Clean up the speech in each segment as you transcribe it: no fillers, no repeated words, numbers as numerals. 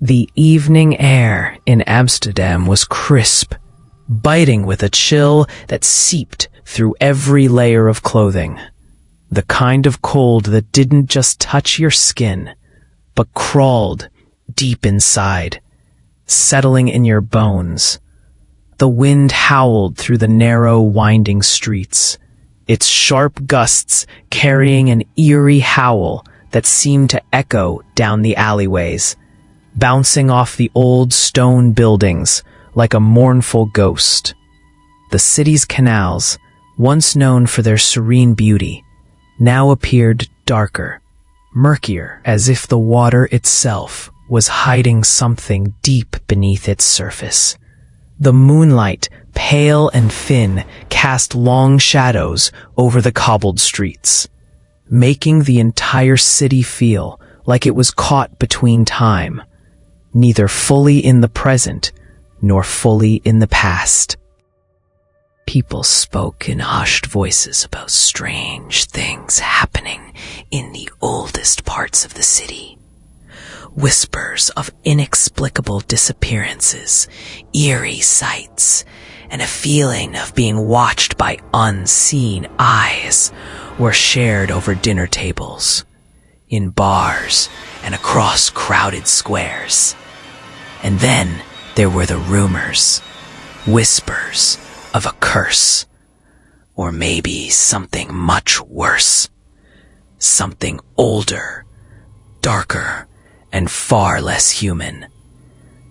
The evening air in Amsterdam was crisp, biting with a chill that seeped through every layer of clothing. The kind of cold that didn't just touch your skin, but crawled deep inside, settling in your bones. The wind howled through the narrow, winding streets, its sharp gusts carrying an eerie howl that seemed to echo down the alleyways, bouncing off the old stone buildings like a mournful ghost. The city's canals, once known for their serene beauty, now appeared darker, murkier, as if the water itself was hiding something deep beneath its surface. The moonlight, pale and thin, cast long shadows over the cobbled streets, making the entire city feel like it was caught between time, neither fully in the present nor fully in the past. People spoke in hushed voices about strange things happening in the oldest parts of the city. Whispers of inexplicable disappearances, eerie sights, and a feeling of being watched by unseen eyes were shared over dinner tables, in bars, and across crowded squares. And then there were the rumors, whispers of a curse, or maybe something much worse, something older, darker, and far less human,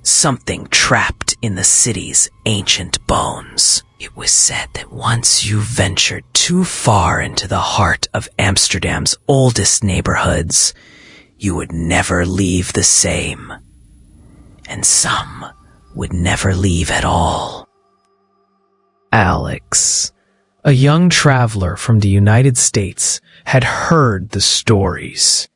something trapped in the city's ancient bones. It was said that once you ventured too far into the heart of Amsterdam's oldest neighborhoods, you would never leave the same, and some would never leave at all. Alex, a young traveler from the United States, had heard the stories.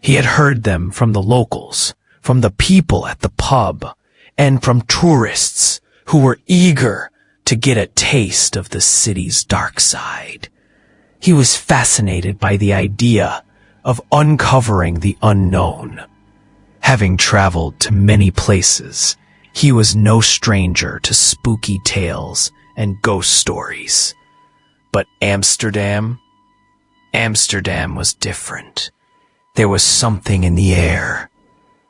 He had heard them from the locals, from the people at the pub, and from tourists who were eager to get a taste of the city's dark side. He was fascinated by the idea of uncovering the unknown. Having traveled to many places, he was no stranger to spooky tales and ghost stories. But Amsterdam was different. There was something in the air,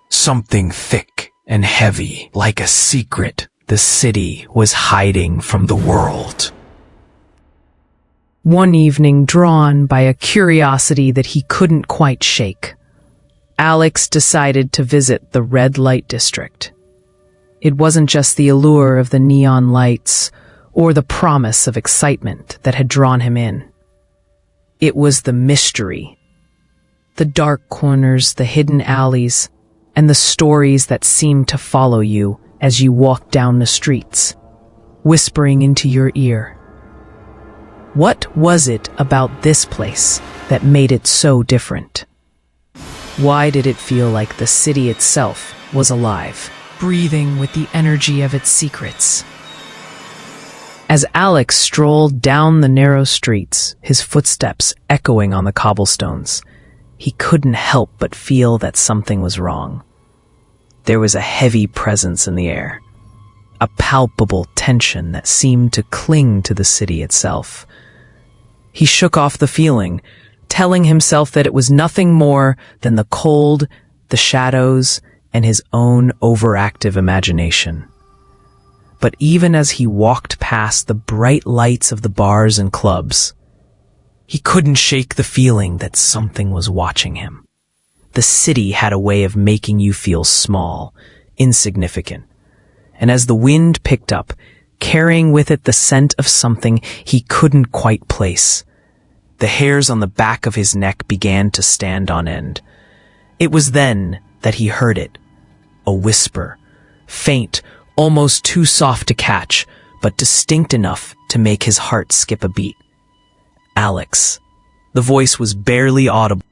something thick and heavy, like a secret the city was hiding from the world. One evening, drawn by a curiosity that he couldn't quite shake, Alex decided to visit the red light district. It wasn't just the allure of the neon lights or the promise of excitement that had drawn him in. It was the mystery, the dark corners, the hidden alleys, and the stories that seemed to follow you as you walked down the streets, whispering into your ear. What was it about this place that made it so different? Why did it feel like the city itself was alive, breathing with the energy of its secrets? As Alex strolled down the narrow streets, his footsteps echoing on the cobblestones, he couldn't help but feel that something was wrong. There was a heavy presence in the air, a palpable tension that seemed to cling to the city itself. He shook off the feeling, telling himself that it was nothing more than the cold, the shadows, and his own overactive imagination. But even as he walked past the bright lights of the bars and clubs, he couldn't shake the feeling that something was watching him. The city had a way of making you feel small, insignificant. And as the wind picked up, carrying with it the scent of something he couldn't quite place, the hairs on the back of his neck began to stand on end. It was then that he heard it, a whisper, faint, almost too soft to catch, but distinct enough to make his heart skip a beat. Alex. The voice was barely audible.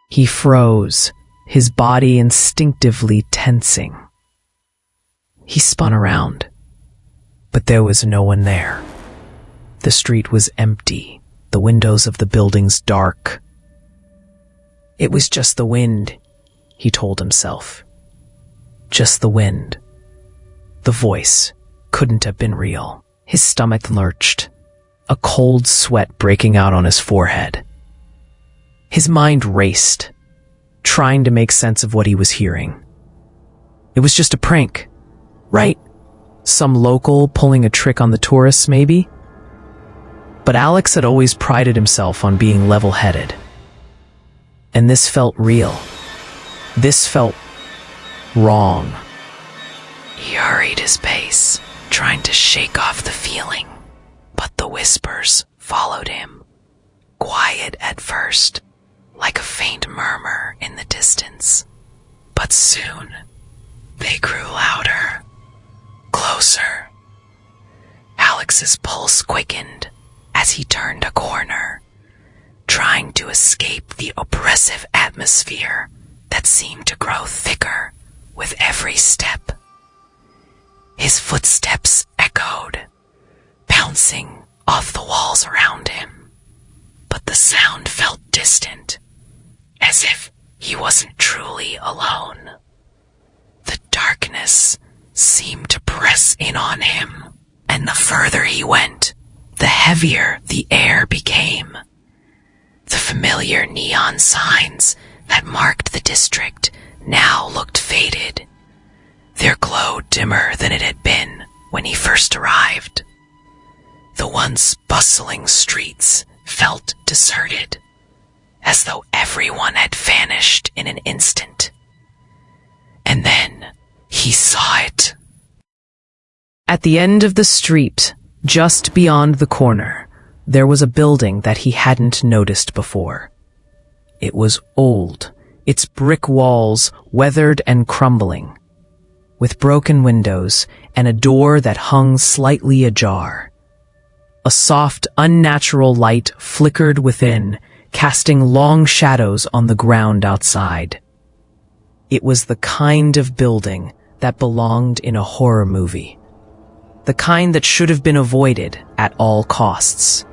He froze, his body instinctively tensing. He spun around, but there was no one there. The street was empty, the windows of the buildings dark. It was just the wind, he told himself. just the wind. The voice couldn't have been real. His stomach lurched, a cold sweat breaking out on his forehead. His mind raced, trying to make sense of what he was hearing. It was just a prank, right? Some local pulling a trick on the tourists, maybe? But Alex had always prided himself on being level-headed. And this felt real. This felt wrong. He hurried his pace, trying to shake off the feeling. But the whispers followed him, quiet at first, like a faint murmur in the distance. But soon, they grew louder, closer. Alex's pulse quickened as he turned a corner, trying to escape the oppressive atmosphere that seemed to grow thicker with every step. His footsteps echoed, bouncing off the walls around him, but the sound felt distant, as if he wasn't truly alone. The darkness seemed to press in on him, and the further he went, the heavier the air became. The familiar neon signs that marked the district now looked faded, their glow dimmer than it had been when he first arrived. The once bustling streets felt deserted, as though everyone had vanished in an instant. And then he saw it. At the end of the street, just beyond the corner, there was a building that he hadn't noticed before. It was old, its brick walls weathered and crumbling, with broken windows and a door that hung slightly ajar. A soft, unnatural light flickered within, casting long shadows on the ground outside. It was the kind of building that belonged in a horror movie. The kind that should have been avoided at all costs.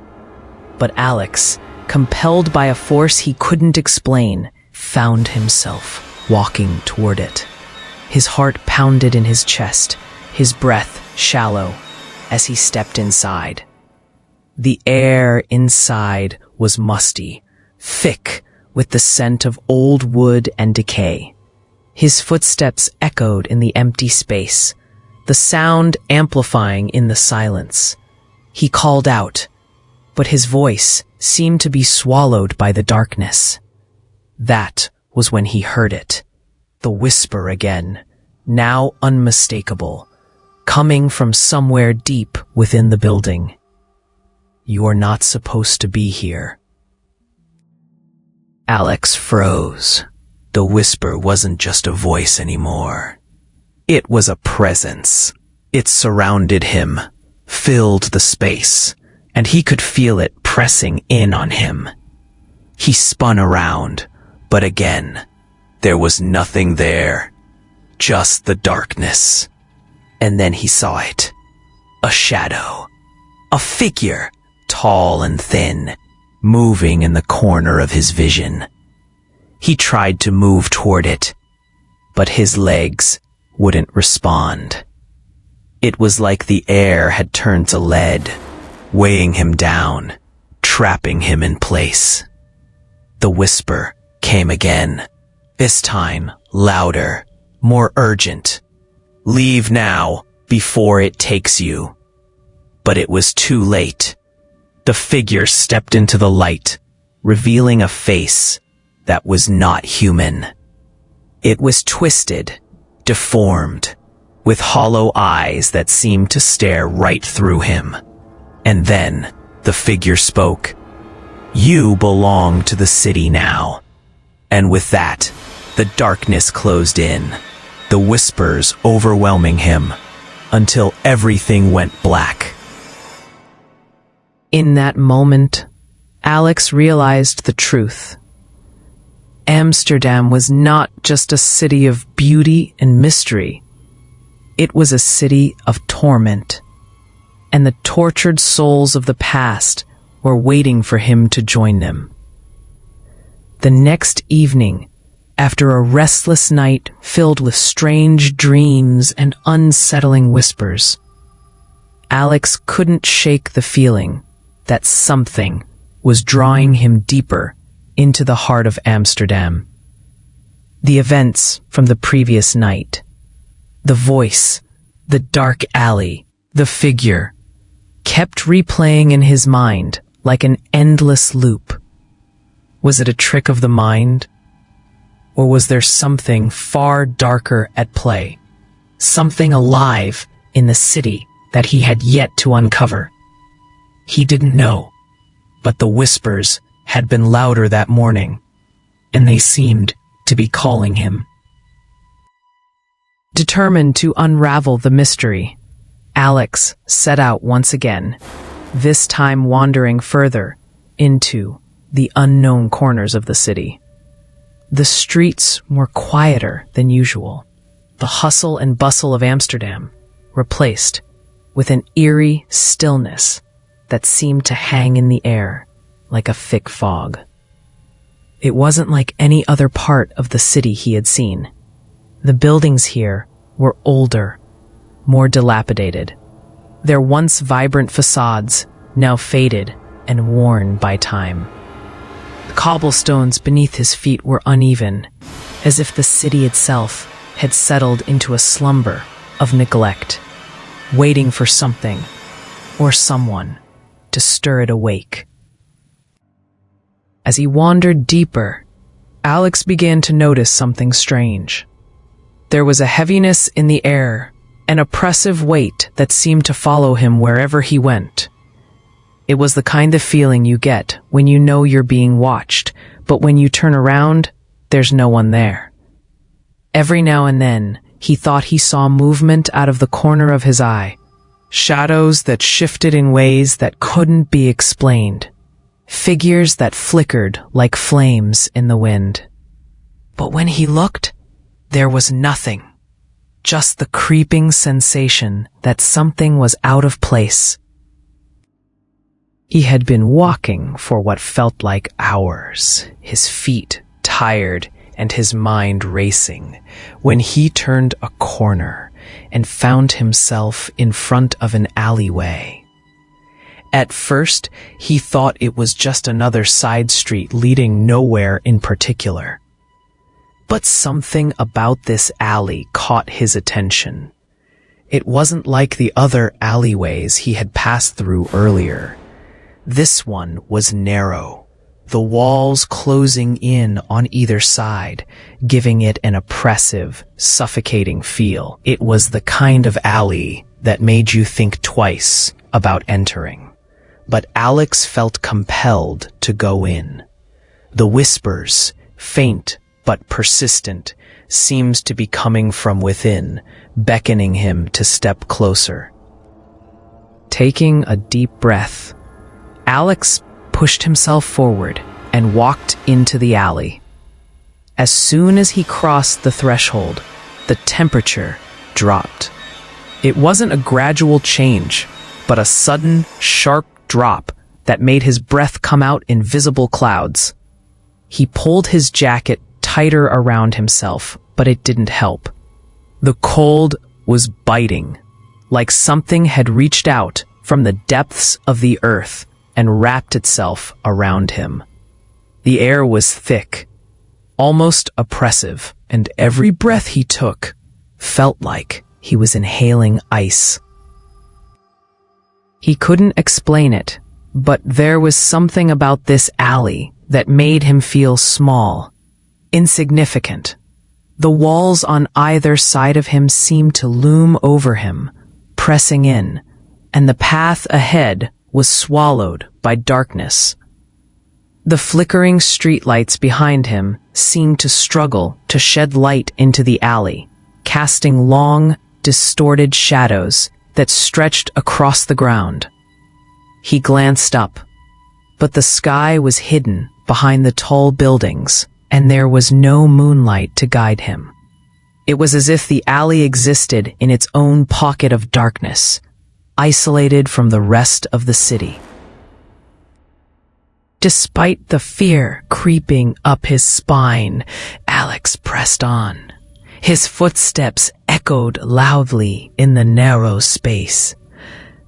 But Alex, compelled by a force he couldn't explain, found himself walking toward it. His heart pounded in his chest, his breath shallow, as he stepped inside. The air inside was musty, thick with the scent of old wood and decay. His footsteps echoed in the empty space, the sound amplifying in the silence. He called out, but his voice seemed to be swallowed by the darkness. That was when he heard it, the whisper again, now unmistakable, coming from somewhere deep within the building. "You're not supposed to be here." Alex froze. The whisper wasn't just a voice anymore. It was a presence. It surrounded him, filled the space, and he could feel it pressing in on him. He spun around, but again, there was nothing there, just the darkness. And then he saw it. A shadow. A figure, tall and thin, moving in the corner of his vision. He tried to move toward it, but his legs wouldn't respond. It was like the air had turned to lead, weighing him down, trapping him in place. The whisper came again, this time louder, more urgent. "Leave now, before it takes you." But it was too late. The figure stepped into the light, revealing a face that was not human. It was twisted, deformed, with hollow eyes that seemed to stare right through him. And then the figure spoke. "You belong to the city now." And with that, the darkness closed in, the whispers overwhelming him, until everything went black. In that moment, Alex realized the truth. Amsterdam was not just a city of beauty and mystery. It was a city of torment, and the tortured souls of the past were waiting for him to join them. The next evening, after a restless night filled with strange dreams and unsettling whispers. Alex couldn't shake the feeling that something was drawing him deeper into the heart of Amsterdam. The events from the previous night, the voice, the dark alley, the figure, kept replaying in his mind like an endless loop. Was it a trick of the mind? Or was there something far darker at play? Something alive in the city that he had yet to uncover? He didn't know, but the whispers had been louder that morning, and they seemed to be calling him. Determined to unravel the mystery, Alex set out once again, this time wandering further into the unknown corners of the city. The streets were quieter than usual, the hustle and bustle of Amsterdam replaced with an eerie stillness that seemed to hang in the air like a thick fog. It wasn't like any other part of the city he had seen. The buildings here were older, more dilapidated. Their once vibrant facades now faded and worn by time. The cobblestones beneath his feet were uneven, as if the city itself had settled into a slumber of neglect, waiting for something or someone to stir it awake. As he wandered deeper, Alex began to notice something strange. There was a heaviness in the air, an oppressive weight that seemed to follow him wherever he went. It was the kind of feeling you get when you know you're being watched, but when you turn around, there's no one there. Every now and then, he thought he saw movement out of the corner of his eye, shadows that shifted in ways that couldn't be explained, figures that flickered like flames in the wind. But when he looked, there was nothing, just the creeping sensation that something was out of place. He had been walking for what felt like hours, his feet tired and his mind racing, when he turned a corner and found himself in front of an alleyway. At first, he thought it was just another side street leading nowhere in particular. But something about this alley caught his attention. It wasn't like the other alleyways he had passed through earlier. This one was narrow, the walls closing in on either side, giving it an oppressive, suffocating feel. It was the kind of alley that made you think twice about entering. But Alex felt compelled to go in. The whispers, faint but persistent, seemed to be coming from within, beckoning him to step closer. Taking a deep breath, Alex pushed himself forward and walked into the alley. As soon as he crossed the threshold, the temperature dropped. It wasn't a gradual change, but a sudden, sharp drop that made his breath come out in visible clouds. He pulled his jacket tighter around himself, but it didn't help. The cold was biting, like something had reached out from the depths of the earth and wrapped itself around him. The air was thick, almost oppressive, and every breath he took felt like he was inhaling ice. He couldn't explain it, but there was something about this alley that made him feel small, insignificant. The walls on either side of him seemed to loom over him, pressing in, and the path ahead was swallowed by darkness. The flickering streetlights behind him seemed to struggle to shed light into the alley, casting long, distorted shadows that stretched across the ground. He glanced up, but the sky was hidden behind the tall buildings, and there was no moonlight to guide him. It was as if the alley existed in its own pocket of darkness, isolated from the rest of the city. Despite the fear creeping up his spine, Alex pressed on. His footsteps echoed loudly in the narrow space,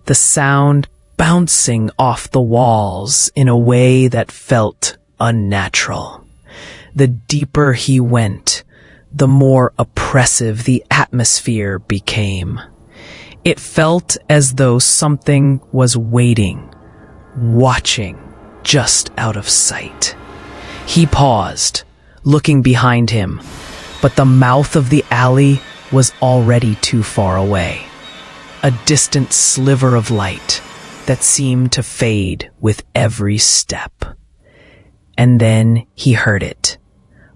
the sound bouncing off the walls in a way that felt unnatural. The deeper he went, the more oppressive the atmosphere became. It felt as though something was waiting, watching, just out of sight. He paused, looking behind him, but the mouth of the alley was already too far away. A distant sliver of light that seemed to fade with every step. And then he heard it.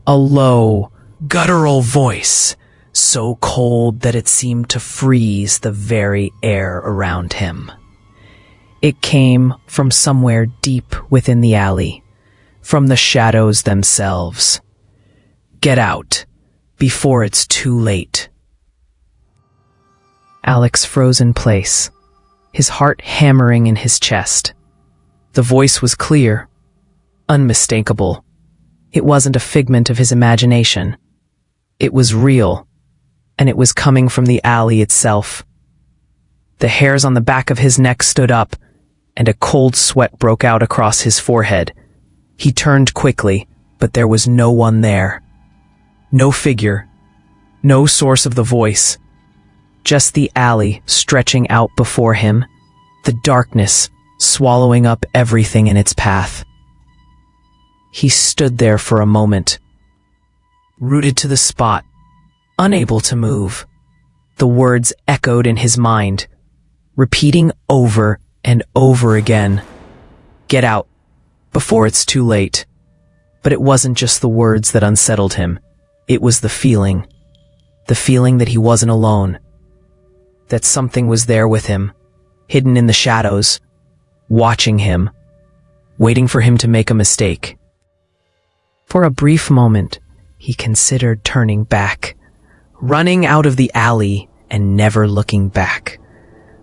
A low, guttural voice, so cold that it seemed to freeze the very air around him. It came from somewhere deep within the alley, from the shadows themselves. Get out, before it's too late. Alex froze in place, his heart hammering in his chest. The voice was clear, unmistakable. It wasn't a figment of his imagination. It was real, and it was coming from the alley itself. The hairs on the back of his neck stood up, and a cold sweat broke out across his forehead. He turned quickly, but there was no one there. No figure, no source of the voice. Just the alley stretching out before him, the darkness swallowing up everything in its path. He stood there for a moment, rooted to the spot, unable to move. The words echoed in his mind, repeating over and over again. Get out, before it's too late. But it wasn't just the words that unsettled him. It was the feeling that he wasn't alone, that something was there with him, hidden in the shadows, watching him, waiting for him to make a mistake. For a brief moment, he considered turning back, running out of the alley and never looking back.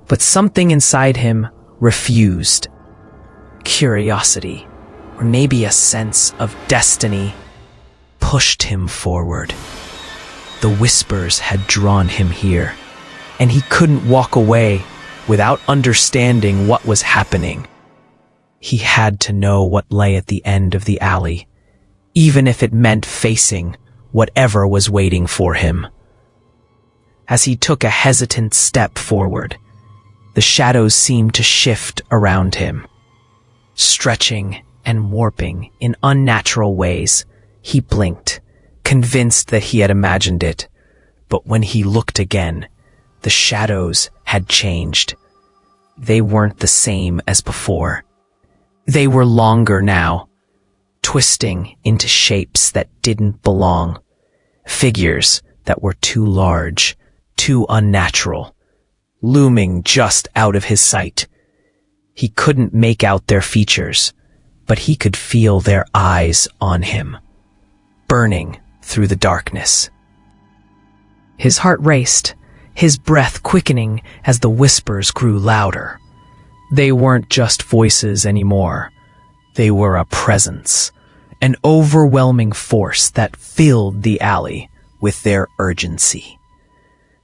But something inside him refused. Curiosity, or maybe a sense of destiny, pushed him forward. The whispers had drawn him here, and he couldn't walk away without understanding what was happening. He had to know what lay at the end of the alley, even if it meant facing whatever was waiting for him. As he took a hesitant step forward, the shadows seemed to shift around him. Stretching and warping in unnatural ways, he blinked, convinced that he had imagined it. But when he looked again, the shadows had changed. They weren't the same as before. They were longer now, twisting into shapes that didn't belong. Figures that were too large, too unnatural, looming just out of his sight. He couldn't make out their features, but he could feel their eyes on him, burning through the darkness. His heart raced, his breath quickening as the whispers grew louder. They weren't just voices anymore. They were a presence, an overwhelming force that filled the alley with their urgency.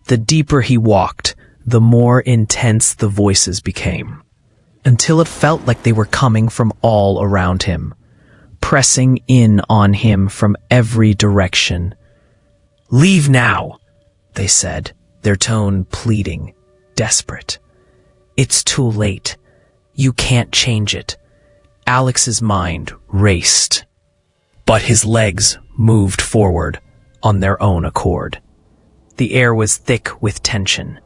The deeper he walked, the more intense the voices became, until it felt like they were coming from all around him, pressing in on him from every direction. "Leave now," they said, their tone pleading, desperate. "It's too late. You can't change it." Alex's mind raced, but his legs moved forward on their own accord. The air was thick with tension,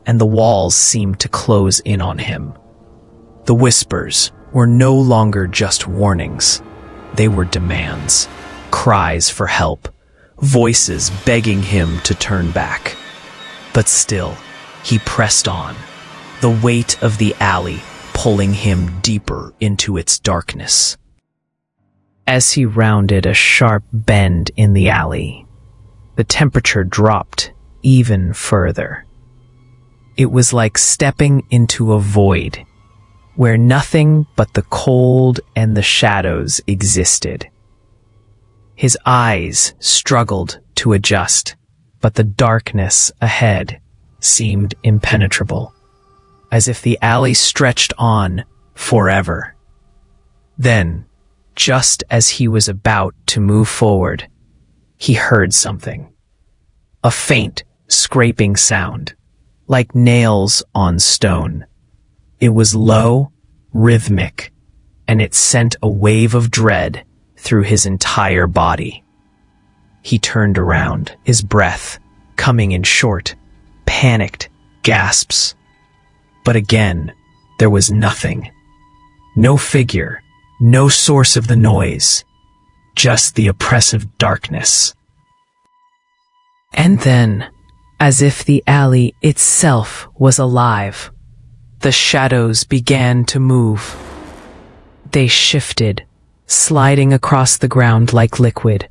and the walls seemed to close in on him. The whispers were no longer just warnings. They were demands, cries for help, voices begging him to turn back. But still, he pressed on, the weight of the alley pulling him deeper into its darkness. As he rounded a sharp bend in the alley, the temperature dropped even further. It was like stepping into a void, where nothing but the cold and the shadows existed. His eyes struggled to adjust, but the darkness ahead seemed impenetrable, as if the alley stretched on forever. Then, just as he was about to move forward, he heard something. A faint, scraping sound, like nails on stone. It was low, rhythmic, and it sent a wave of dread through his entire body. He turned around, his breath coming in short, panicked gasps. But again, there was nothing. No figure, no source of the noise, just the oppressive darkness. And then, as if the alley itself was alive, the shadows began to move. They shifted, sliding across the ground like liquid,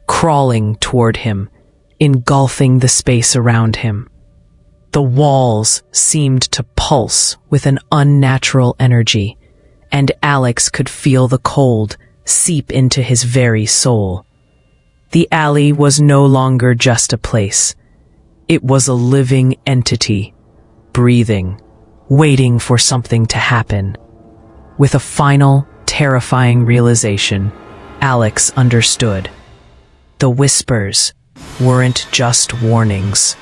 crawling toward him, engulfing the space around him. The walls seemed to pulse with an unnatural energy, and Alex could feel the cold seep into his very soul. The alley was no longer just a place. It was a living entity, breathing, waiting for something to happen. With a final, terrifying realization, Alex understood. The whispers weren't just warnings.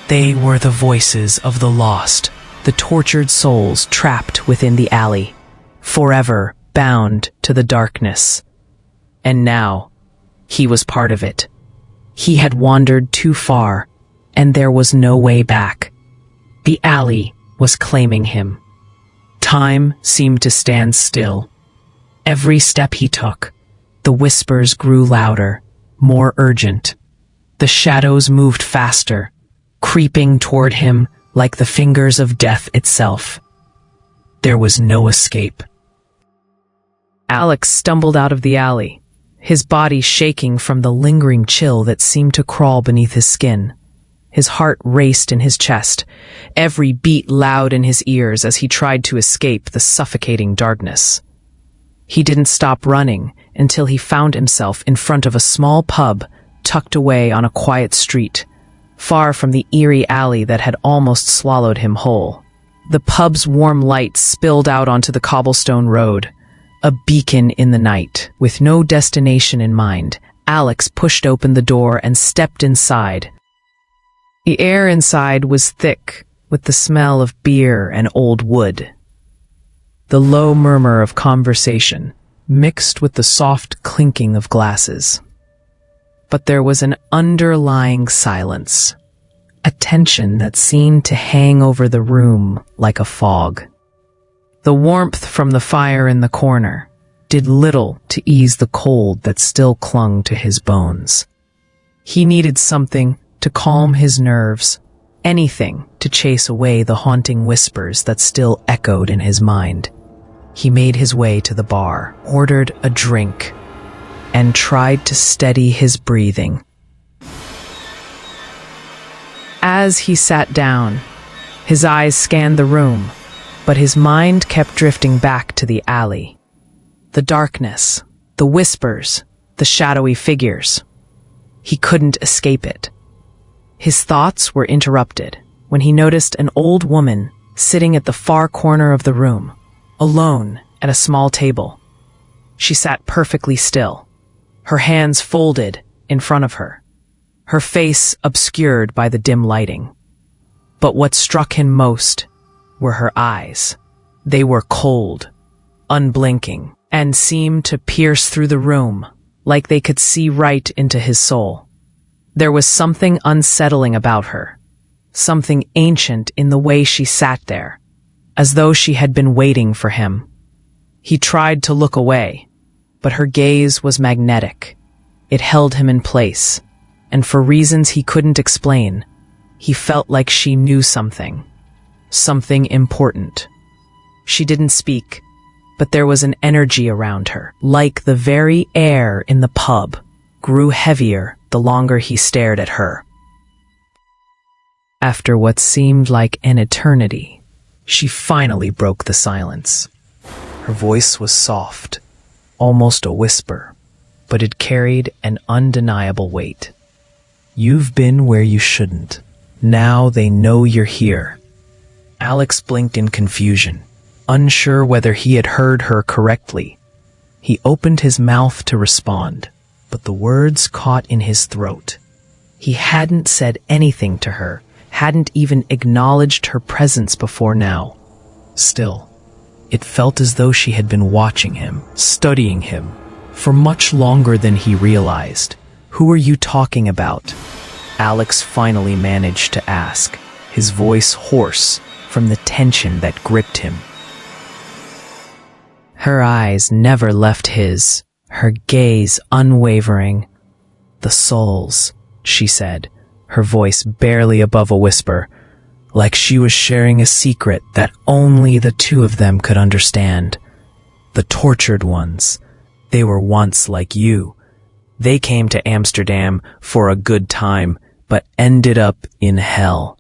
They were the voices of the lost, the tortured souls trapped within the alley, forever bound to the darkness. And now, he was part of it. He had wandered too far, and there was no way back. The alley was claiming him. Time seemed to stand still. Every step he took, the whispers grew louder, more urgent. The shadows moved faster, creeping toward him like the fingers of death itself. There was no escape. Alex stumbled out of the alley, his body shaking from the lingering chill that seemed to crawl beneath his skin. His heart raced in his chest, every beat loud in his ears as he tried to escape the suffocating darkness. He didn't stop running until he found himself in front of a small pub tucked away on a quiet street, far from the eerie alley that had almost swallowed him whole. The pub's warm light spilled out onto the cobblestone road, a beacon in the night. With no destination in mind, Alex pushed open the door and stepped inside. The air inside was thick, with the smell of beer and old wood. The low murmur of conversation mixed with the soft clinking of glasses. But there was an underlying silence, a tension that seemed to hang over the room like a fog. The warmth from the fire in the corner did little to ease the cold that still clung to his bones. He needed something to calm his nerves, anything to chase away the haunting whispers that still echoed in his mind. He made his way to the bar, ordered a drink, and tried to steady his breathing. As he sat down, his eyes scanned the room, but his mind kept drifting back to the alley. The darkness, the whispers, the shadowy figures. He couldn't escape it. His thoughts were interrupted when he noticed an old woman sitting at the far corner of the room, alone at a small table. She sat perfectly still, her hands folded in front of her, her face obscured by the dim lighting. But what struck him most were her eyes. They were cold, unblinking, and seemed to pierce through the room, like they could see right into his soul. There was something unsettling about her, something ancient in the way she sat there, as though she had been waiting for him. He tried to look away, but her gaze was magnetic. It held him in place, and for reasons he couldn't explain, he felt like she knew something important. She didn't speak, but there was an energy around her, like the very air in the pub grew heavier the longer he stared at her. After what seemed like an eternity, She finally broke the silence. Her voice was soft, almost a whisper, but it carried an undeniable weight. You've been where you shouldn't. Now they know you're here. Alex blinked in confusion, unsure whether he had heard her correctly. He opened his mouth to respond, but the words caught in his throat. He hadn't said anything to her, hadn't even acknowledged her presence before now. Still, it felt as though she had been watching him, studying him, for much longer than he realized. Who are you talking about? Alex finally managed to ask, his voice hoarse from the tension that gripped him. Her eyes never left his, her gaze unwavering. The souls, she said, her voice barely above a whisper, like she was sharing a secret that only the two of them could understand. The tortured ones, they were once like you. They came to Amsterdam for a good time, but ended up in hell.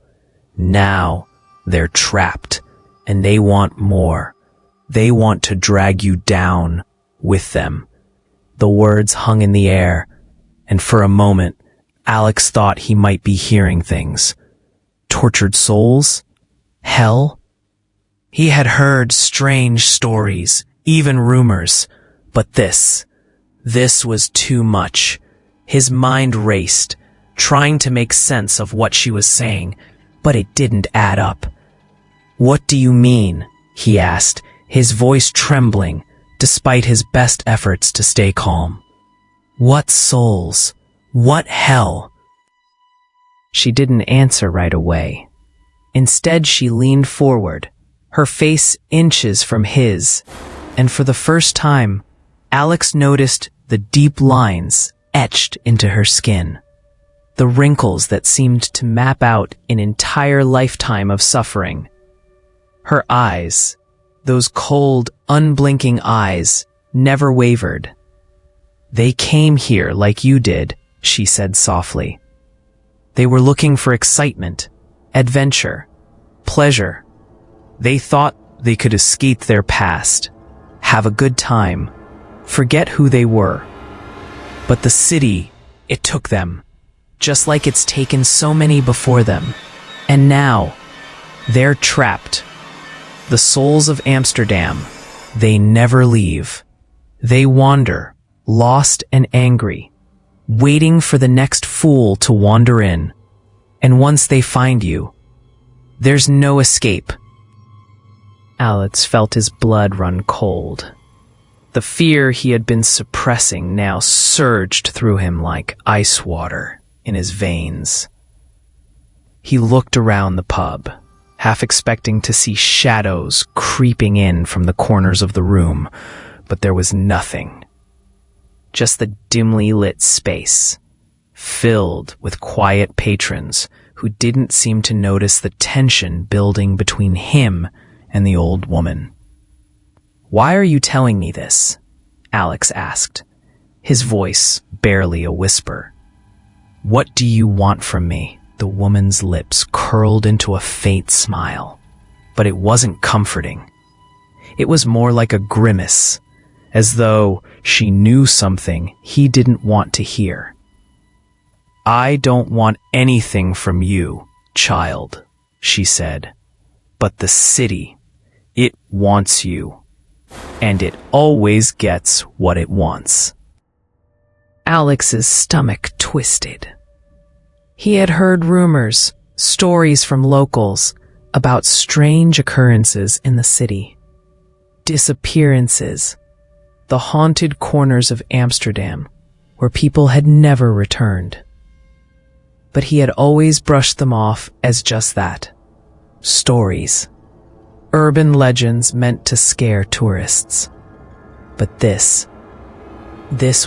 Now, they're trapped, and they want more. They want to drag you down with them. The words hung in the air, and for a moment, Alex thought he might be hearing things. Tortured souls? Hell? He had heard strange stories, even rumors, but this was too much. His mind raced, trying to make sense of what she was saying, but it didn't add up. What do you mean? He asked, his voice trembling, despite his best efforts to stay calm. What souls? What hell? She didn't answer right away. Instead, she leaned forward, her face inches from his, and for the first time, Alex noticed the deep lines etched into her skin, the wrinkles that seemed to map out an entire lifetime of suffering. Her eyes, those cold, unblinking eyes, never wavered. They came here like you did, she said softly. They were looking for excitement, adventure, pleasure. They thought they could escape their past, have a good time, forget who they were. But the city, it took them, just like it's taken so many before them. And now, they're trapped. The souls of Amsterdam, they never leave. They wander, lost and angry, waiting for the next fool to wander in. And once they find you, there's no escape. Alex felt his blood run cold. The fear he had been suppressing now surged through him like ice water in his veins. He looked around the pub, half expecting to see shadows creeping in from the corners of the room, but there was nothing. Just the dimly lit space, filled with quiet patrons who didn't seem to notice the tension building between him and the old woman. Why are you telling me this? Alex asked, his voice barely a whisper. What do you want from me? The woman's lips curled into a faint smile, but it wasn't comforting. It was more like a grimace, as though she knew something he didn't want to hear. I don't want anything from you, child, she said, but the city, it wants you, and it always gets what it wants. Alex's stomach twisted. He had heard rumors, stories from locals, about strange occurrences in the city. Disappearances, the haunted corners of Amsterdam, where people had never returned. But he had always brushed them off as just that. Stories. Urban legends meant to scare tourists. But this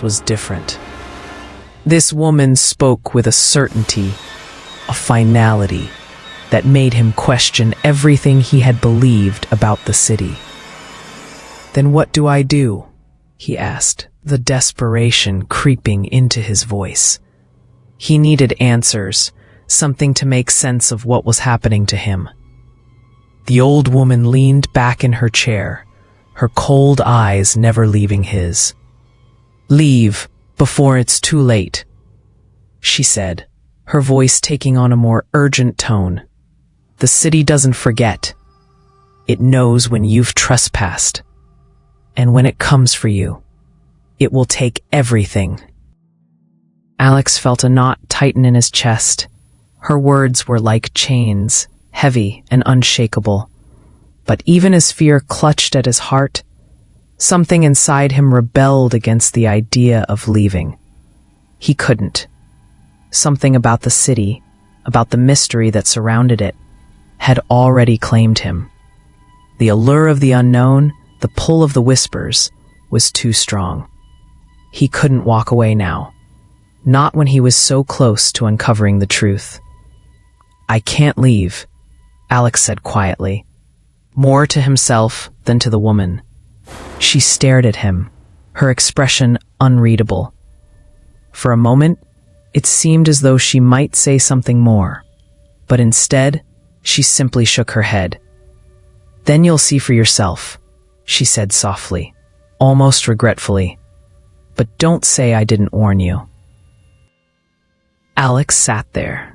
was different. This woman spoke with a certainty, a finality, that made him question everything he had believed about the city. Then what do I do? He asked, the desperation creeping into his voice. He needed answers, something to make sense of what was happening to him. The old woman leaned back in her chair, her cold eyes never leaving his. "Leave before it's too late," she said, her voice taking on a more urgent tone. "The city doesn't forget. It knows when you've trespassed. And when it comes for you, it will take everything." Alex felt a knot tighten in his chest. Her words were like chains, heavy and unshakable. But even as fear clutched at his heart, something inside him rebelled against the idea of leaving. He couldn't. Something about the city, about the mystery that surrounded it, had already claimed him. The allure of the unknown, the pull of the whispers, was too strong. He couldn't walk away now. Not when he was so close to uncovering the truth. "I can't leave," Alex said quietly, more to himself than to the woman. She stared at him, her expression unreadable. For a moment, it seemed as though she might say something more, but instead, she simply shook her head. "Then you'll see for yourself," she said softly, almost regretfully. "But don't say I didn't warn you." Alex sat there,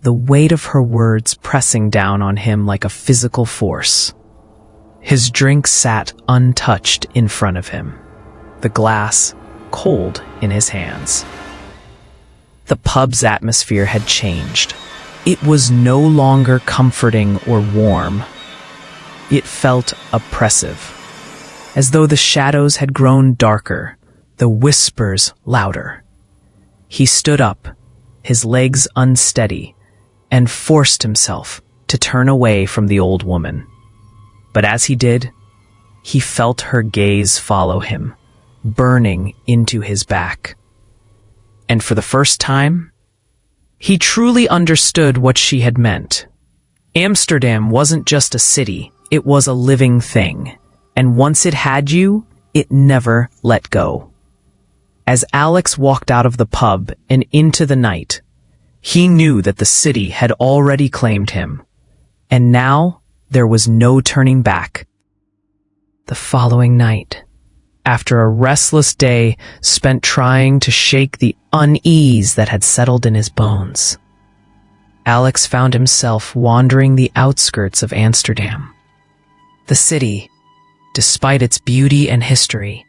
the weight of her words pressing down on him like a physical force. His drink sat untouched in front of him, the glass cold in his hands. The pub's atmosphere had changed. It was no longer comforting or warm. It felt oppressive, as though the shadows had grown darker, the whispers louder. He stood up, his legs unsteady, and forced himself to turn away from the old woman. But as he did, he felt her gaze follow him, burning into his back. And for the first time, he truly understood what she had meant. Amsterdam wasn't just a city, it was a living thing. And once it had you, it never let go. As Alex walked out of the pub and into the night, he knew that the city had already claimed him. And now, there was no turning back. The following night, after a restless day spent trying to shake the unease that had settled in his bones, Alex found himself wandering the outskirts of Amsterdam. The city, despite its beauty and history,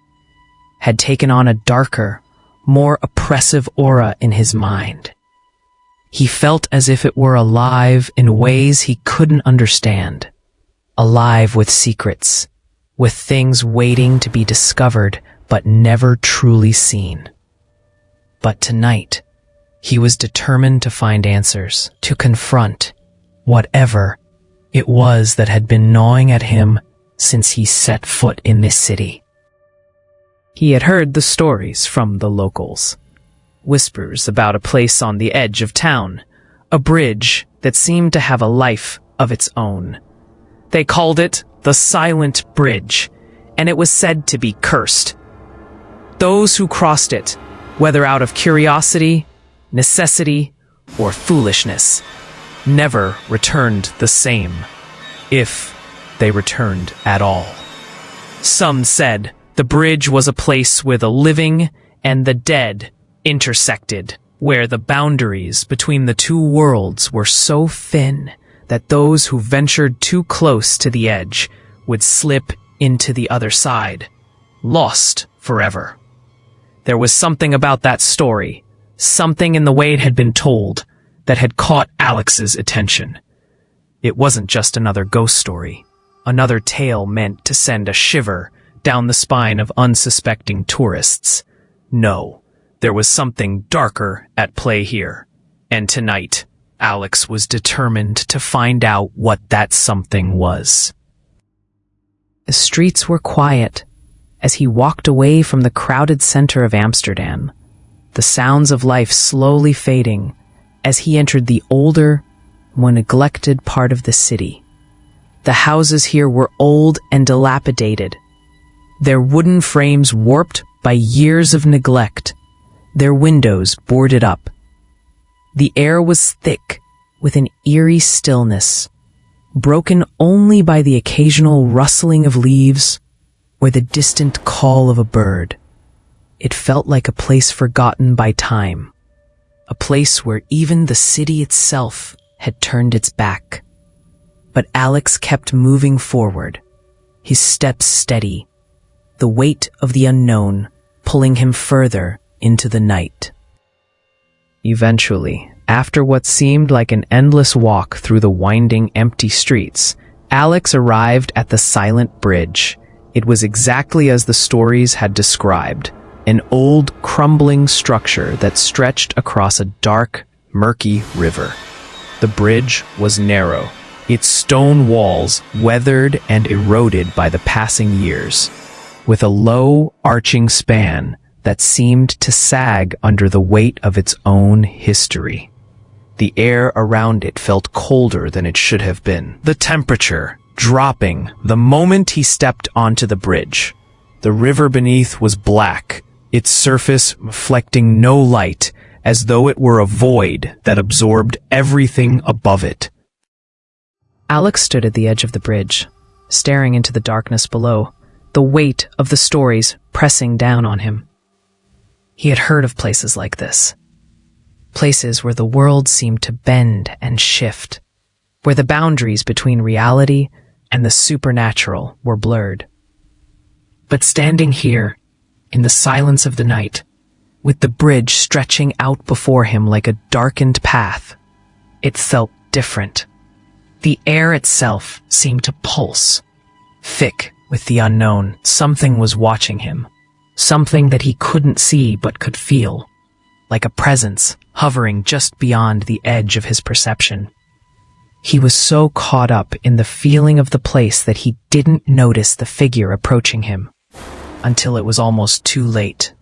had taken on a darker, more oppressive aura in his mind. He felt as if it were alive in ways he couldn't understand. Alive with secrets, with things waiting to be discovered but never truly seen. But tonight, he was determined to find answers, to confront whatever it was that had been gnawing at him since he set foot in this city. He had heard the stories from the locals. Whispers about a place on the edge of town, a bridge that seemed to have a life of its own. They called it the Silent Bridge, and it was said to be cursed. Those who crossed it, whether out of curiosity, necessity, or foolishness, never returned the same, if they returned at all. Some said the bridge was a place where the living and the dead intersected, where the boundaries between the two worlds were so thin that those who ventured too close to the edge would slip into the other side, lost forever. There was something about that story, something in the way it had been told, that had caught Alex's attention. It wasn't just another ghost story, another tale meant to send a shiver down the spine of unsuspecting tourists. No, there was something darker at play here, and tonight, Alex was determined to find out what that something was. The streets were quiet as he walked away from the crowded center of Amsterdam, the sounds of life slowly fading as he entered the older, more neglected part of the city. The houses here were old and dilapidated, their wooden frames warped by years of neglect, their windows boarded up. The air was thick with an eerie stillness, broken only by the occasional rustling of leaves or the distant call of a bird. It felt like a place forgotten by time, a place where even the city itself had turned its back. But Alex kept moving forward, his steps steady, the weight of the unknown pulling him further into the night. Eventually, after what seemed like an endless walk through the winding, empty streets, Alex arrived at the silent bridge. It was exactly as the stories had described, an old, crumbling structure that stretched across a dark, murky river. The bridge was narrow, its stone walls weathered and eroded by the passing years, with a low, arching span that seemed to sag under the weight of its own history. The air around it felt colder than it should have been, the temperature dropping the moment he stepped onto the bridge. The river beneath was black, its surface reflecting no light, as though it were a void that absorbed everything above it. Alex stood at the edge of the bridge, staring into the darkness below, the weight of the stories pressing down on him. He had heard of places like this. Places where the world seemed to bend and shift, where the boundaries between reality and the supernatural were blurred. But standing here, in the silence of the night, with the bridge stretching out before him like a darkened path, it felt different. The air itself seemed to pulse, thick with the unknown. Something was watching him, something that he couldn't see but could feel, like a presence hovering just beyond the edge of his perception. He was so caught up in the feeling of the place that he didn't notice the figure approaching him, until it was almost too late.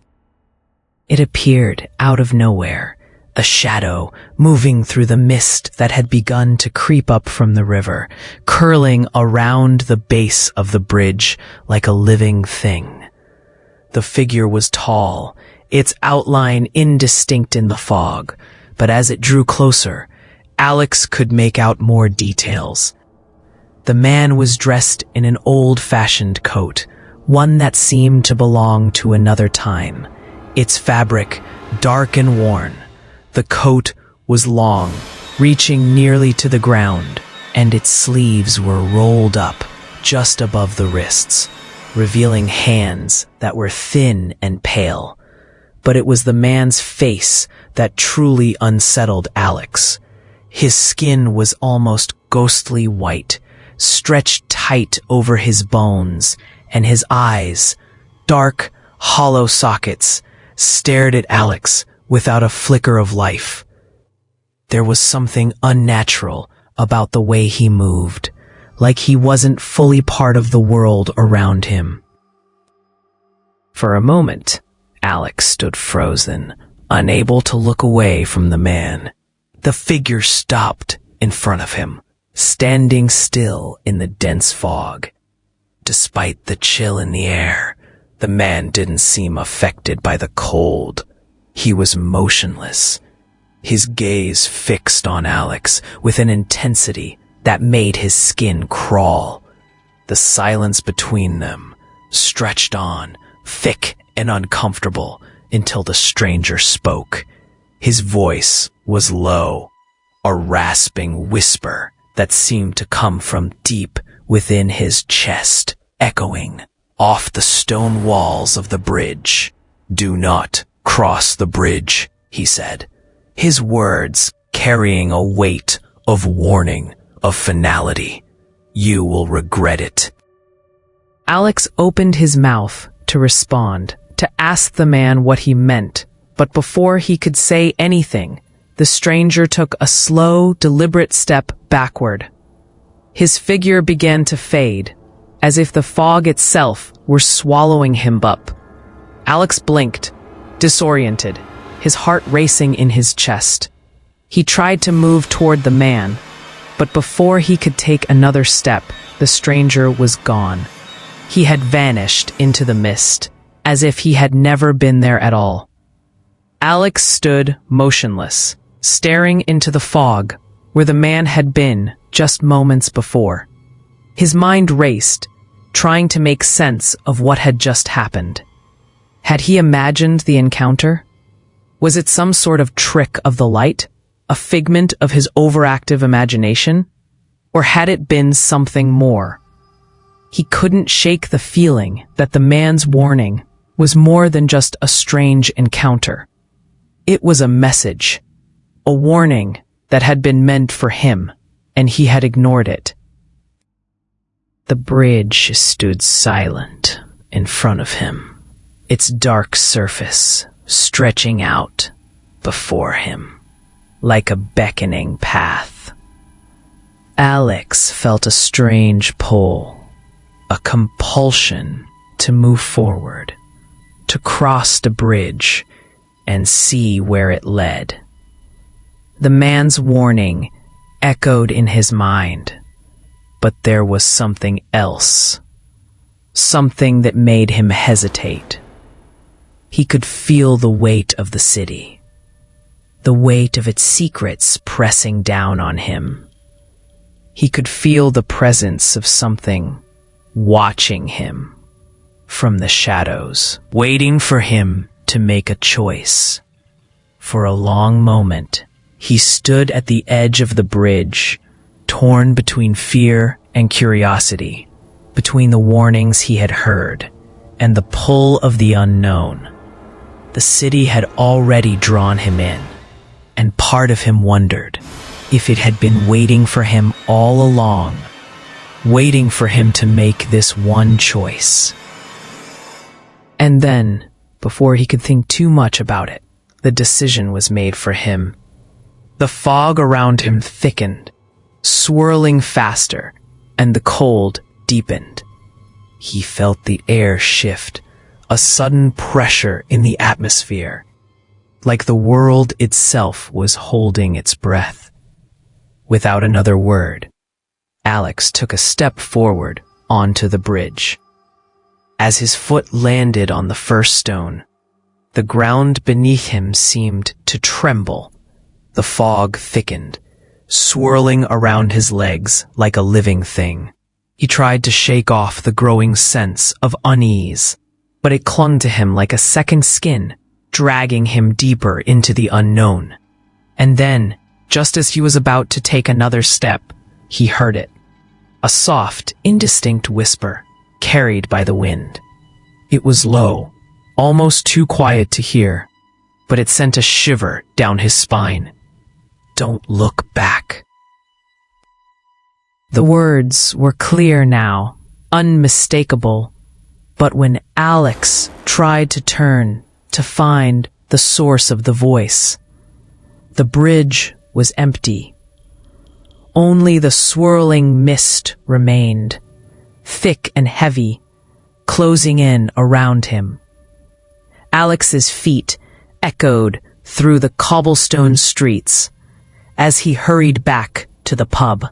It appeared out of nowhere, a shadow moving through the mist that had begun to creep up from the river, curling around the base of the bridge like a living thing. The figure was tall, its outline indistinct in the fog, but as it drew closer, Alex could make out more details. The man was dressed in an old-fashioned coat, one that seemed to belong to another time, its fabric dark and worn. The coat was long, reaching nearly to the ground, and its sleeves were rolled up just above the wrists, revealing hands that were thin and pale. But it was the man's face that truly unsettled Alex. His skin was almost ghostly white, stretched tight over his bones, and his eyes, dark, hollow sockets, stared at Alex without a flicker of life. There was something unnatural about the way he moved, like he wasn't fully part of the world around him. For a moment, Alex stood frozen, unable to look away from the man. The figure stopped in front of him, standing still in the dense fog. Despite the chill in the air, the man didn't seem affected by the cold. He was motionless, his gaze fixed on Alex with an intensity that made his skin crawl. The silence between them stretched on, thick and uncomfortable, until the stranger spoke. His voice was low, a rasping whisper that seemed to come from deep within his chest, echoing off the stone walls of the bridge. "Do not cross the bridge," he said, his words carrying a weight of warning, of finality. "You will regret it." Alex opened his mouth to respond, to ask the man what he meant, but before he could say anything, the stranger took a slow, deliberate step backward. His figure began to fade, as if the fog itself were swallowing him up. Alex blinked, disoriented, his heart racing in his chest. He tried to move toward the man, but before he could take another step, the stranger was gone. He had vanished into the mist, as if he had never been there at all. Alex stood motionless, staring into the fog, where the man had been just moments before. His mind raced, trying to make sense of what had just happened. Had he imagined the encounter? Was it some sort of trick of the light, a figment of his overactive imagination? Or had it been something more? He couldn't shake the feeling that the man's warning was more than just a strange encounter. It was a message, a warning that had been meant for him, and he had ignored it. The bridge stood silent in front of him, its dark surface stretching out before him, like a beckoning path. Alex felt a strange pull, a compulsion to move forward, to cross the bridge and see where it led. The man's warning echoed in his mind, but there was something else, something that made him hesitate. He could feel the weight of the city, the weight of its secrets pressing down on him. He could feel the presence of something watching him from the shadows, waiting for him to make a choice. For a long moment, he stood at the edge of the bridge, torn between fear and curiosity, between the warnings he had heard and the pull of the unknown. The city had already drawn him in, and part of him wondered if it had been waiting for him all along, waiting for him to make this one choice. And then, before he could think too much about it, the decision was made for him. The fog around him thickened, swirling faster, and the cold deepened. He felt the air shift, a sudden pressure in the atmosphere, like the world itself was holding its breath. Without another word, Alex took a step forward onto the bridge. As his foot landed on the first stone, the ground beneath him seemed to tremble. The fog thickened, swirling around his legs like a living thing. He tried to shake off the growing sense of unease, but it clung to him like a second skin, dragging him deeper into the unknown. And then, just as he was about to take another step, he heard it. A soft, indistinct whisper, carried by the wind. It was low, almost too quiet to hear, but it sent a shiver down his spine. Don't look back. The words were clear now, unmistakable, but when Alex tried to turn to find the source of the voice, the bridge was empty. Only the swirling mist remained, thick and heavy, closing in around him. Alex's feet echoed through the cobblestone streets as he hurried back to the pub,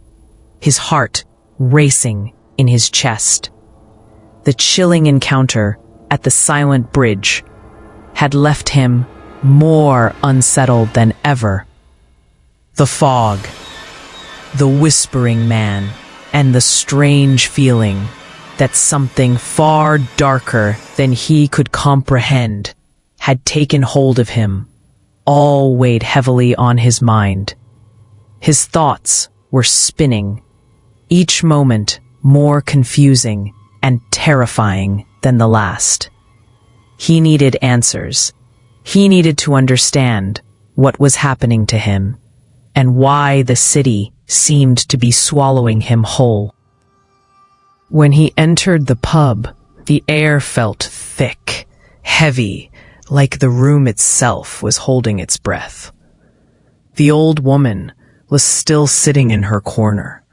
his heart racing in his chest. The chilling encounter at the silent bridge had left him more unsettled than ever. The fog, the whispering man, and the strange feeling that something far darker than he could comprehend had taken hold of him, all weighed heavily on his mind. His thoughts were spinning, each moment more confusing and terrifying than the last. He needed answers. He needed to understand what was happening to him and why the city seemed to be swallowing him whole. When he entered the pub, the air felt thick, heavy, like the room itself was holding its breath. The old woman was still sitting in her corner,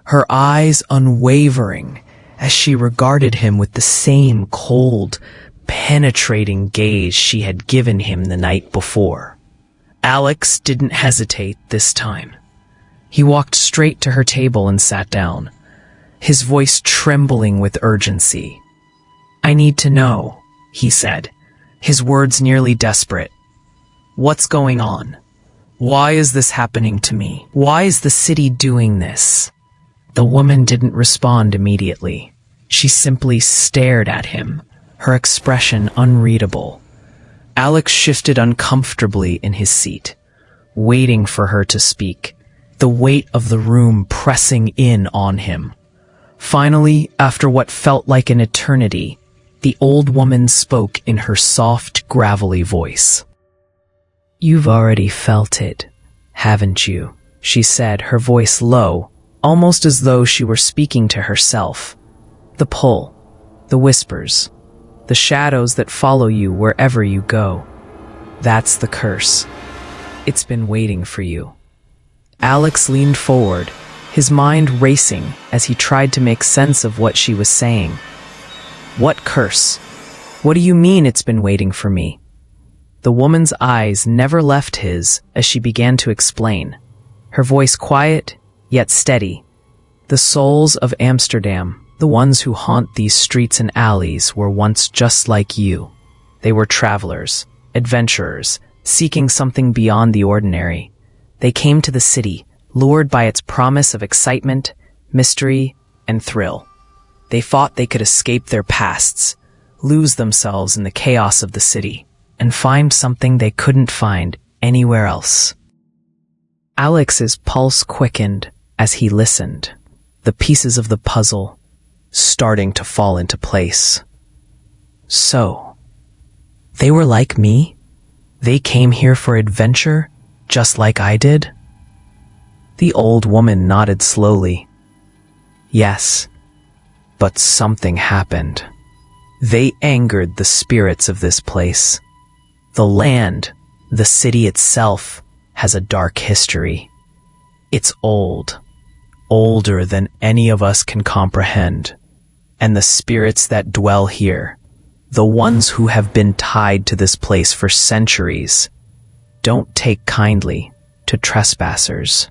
her eyes unwavering as she regarded him with the same cold, penetrating gaze she had given him the night before. Alex didn't hesitate this time. He walked straight to her table and sat down, his voice trembling with urgency. "I need to know," he said, his words nearly desperate. "What's going on? Why is this happening to me? Why is the city doing this? The woman didn't respond immediately. She simply stared at him, her expression unreadable. Alex shifted uncomfortably in his seat, waiting for her to speak, the weight of the room pressing in on him. Finally, after what felt like an eternity, the old woman spoke in her soft, gravelly voice. "You've already felt it, haven't you?" she said, her voice low, almost as though she were speaking to herself. "The pull, the whispers, the shadows that follow you wherever you go. That's the curse. It's been waiting for you." Alex leaned forward, his mind racing as he tried to make sense of what she was saying. "What curse? What do you mean it's been waiting for me?" The woman's eyes never left his as she began to explain, her voice quiet yet steady. "The souls of Amsterdam, the ones who haunt these streets and alleys, were once just like you. They were travelers, adventurers, seeking something beyond the ordinary. They came to the city, lured by its promise of excitement, mystery, and thrill. They thought they could escape their pasts, lose themselves in the chaos of the city, and find something they couldn't find anywhere else." Alex's pulse quickened as he listened, the pieces of the puzzle starting to fall into place. So, they were like me? They came here for adventure, just like I did? The old woman nodded slowly. "Yes, but something happened. They angered the spirits of this place. The land, the city itself, has a dark history. It's old, older than any of us can comprehend. And the spirits that dwell here, the ones who have been tied to this place for centuries, don't take kindly to trespassers.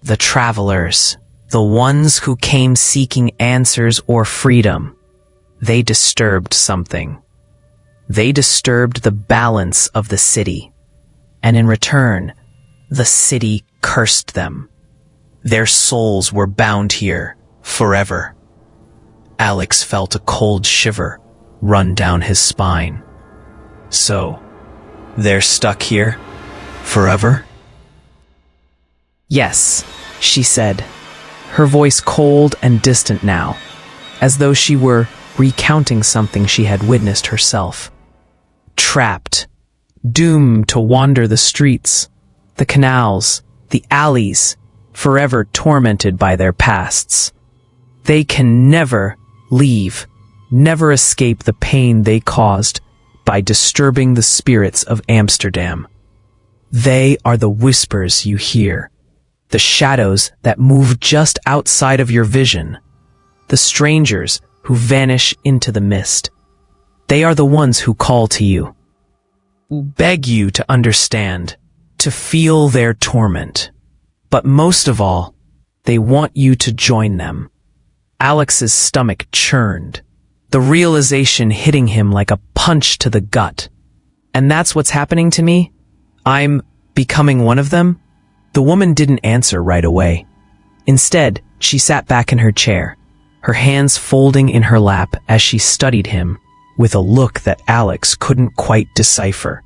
The travelers, the ones who came seeking answers or freedom, they disturbed something. They disturbed the balance of the city, and in return, the city cursed them. Their souls were bound here forever." Alex felt a cold shiver run down his spine. "So, they're stuck here forever?" "Yes," she said, her voice cold and distant now, as though she were recounting something she had witnessed herself. "Trapped, doomed to wander the streets, the canals, the alleys, forever tormented by their pasts. They can never leave, never escape the pain they caused by disturbing the spirits of Amsterdam. They are the whispers you hear, the shadows that move just outside of your vision, the strangers who vanish into the mist. They are the ones who call to you, who beg you to understand, to feel their torment. But most of all, they want you to join them." Alex's stomach churned, the realization hitting him like a punch to the gut. "And that's what's happening to me? I'm becoming one of them?" The woman didn't answer right away. Instead, she sat back in her chair, her hands folding in her lap as she studied him with a look that Alex couldn't quite decipher.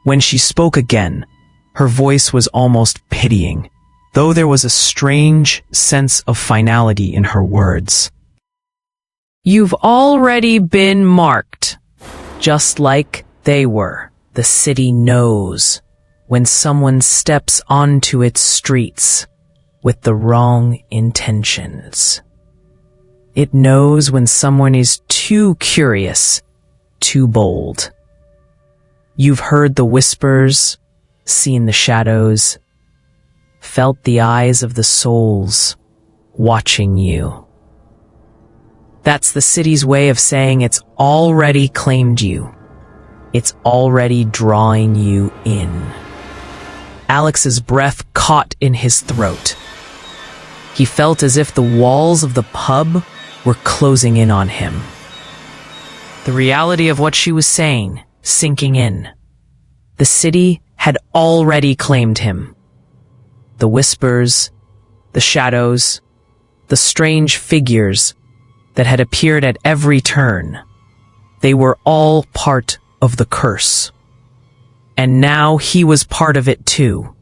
When she spoke again, her voice was almost pitying, though there was a strange sense of finality in her words. "You've already been marked, just like they were. The city knows when someone steps onto its streets with the wrong intentions. It knows when someone is too curious, too bold. You've heard the whispers, seen the shadows, felt the eyes of the souls watching you. That's the city's way of saying it's already claimed you. It's already drawing you in." Alex's breath caught in his throat. He felt as if the walls of the pub were closing in on him. The reality of what she was saying sinking in. The city had already claimed him. The whispers, the shadows, the strange figures that had appeared at every turn, they were all part of the curse. And now he was part of it too.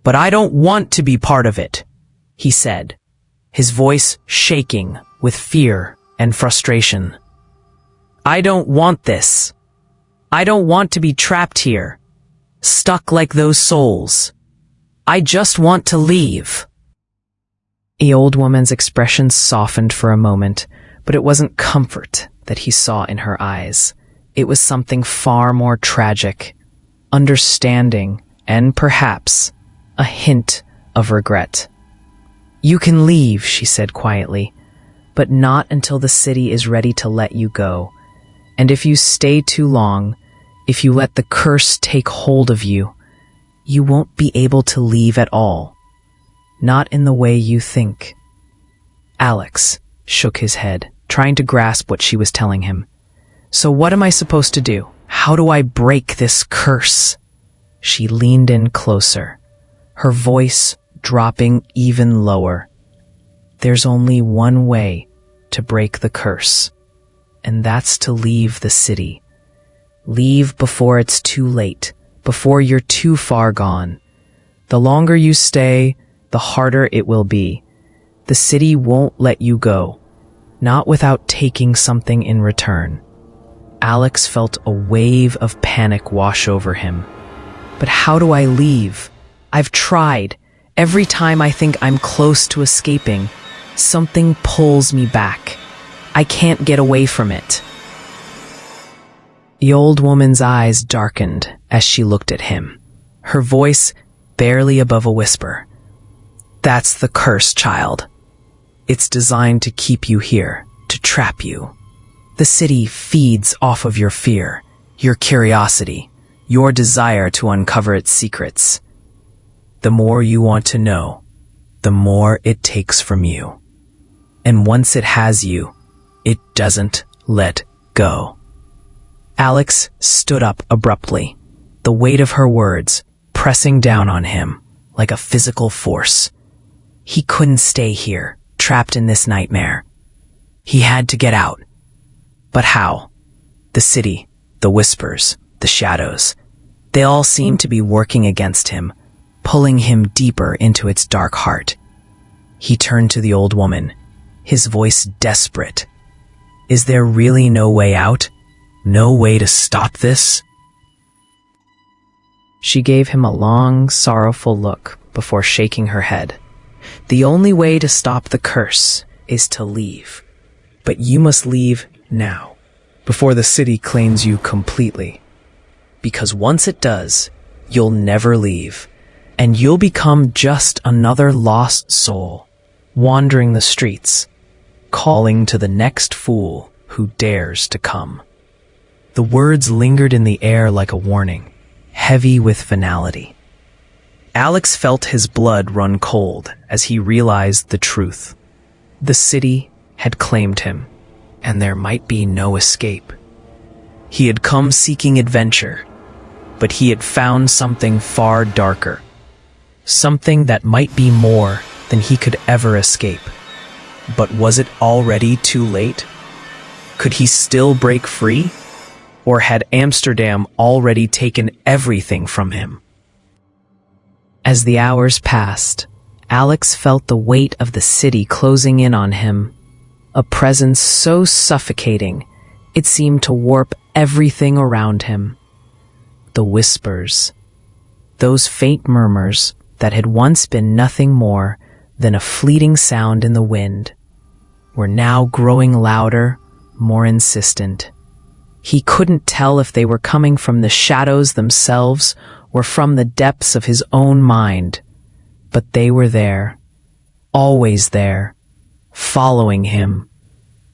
"But I don't want to be part of it," he said, his voice shaking with fear and frustration. "I don't want this. I don't want to be trapped here, stuck like those souls. I just want to leave." The old woman's expression softened for a moment, but it wasn't comfort that he saw in her eyes. It was something far more tragic, understanding, and perhaps a hint of regret. "You can leave," she said quietly, "but not until the city is ready to let you go. And if you stay too long, if you let the curse take hold of you, you won't be able to leave at all. Not in the way you think." Alex shook his head, trying to grasp what she was telling him. "So what am I supposed to do? How do I break this curse?" She leaned in closer, her voice dropping even lower. "There's only one way to break the curse, and that's to leave the city. Leave before it's too late, before you're too far gone. The longer you stay, the harder it will be. The city won't let you go, not without taking something in return." Alex felt a wave of panic wash over him. "But how do I leave? I've tried. Every time I think I'm close to escaping, something pulls me back. I can't get away from it." The old woman's eyes darkened as she looked at him, her voice barely above a whisper. "That's the curse, child. It's designed to keep you here, to trap you. The city feeds off of your fear, your curiosity, your desire to uncover its secrets. The more you want to know, the more it takes from you. And once it has you, it doesn't let go." Alex stood up abruptly, the weight of her words pressing down on him like a physical force. He couldn't stay here, trapped in this nightmare. He had to get out. But how? The city, the whispers, the shadows, they all seemed to be working against him, pulling him deeper into its dark heart. He turned to the old woman, his voice desperate. "Is there really no way out? No way to stop this?" She gave him a long, sorrowful look before shaking her head. "The only way to stop the curse is to leave. But you must leave now, before the city claims you completely. Because once it does, you'll never leave, and you'll become just another lost soul, wandering the streets, calling to the next fool who dares to come." The words lingered in the air like a warning, heavy with finality. Alex felt his blood run cold as he realized the truth. The city had claimed him, and there might be no escape. He had come seeking adventure, but he had found something far darker, something that might be more than he could ever escape. But was it already too late? Could he still break free? Or had Amsterdam already taken everything from him? As the hours passed, Alex felt the weight of the city closing in on him, a presence so suffocating it seemed to warp everything around him. The whispers, those faint murmurs that had once been nothing more than a fleeting sound in the wind, were now growing louder, more insistent. He couldn't tell if they were coming from the shadows themselves or from the depths of his own mind, but they were there, always there, following him,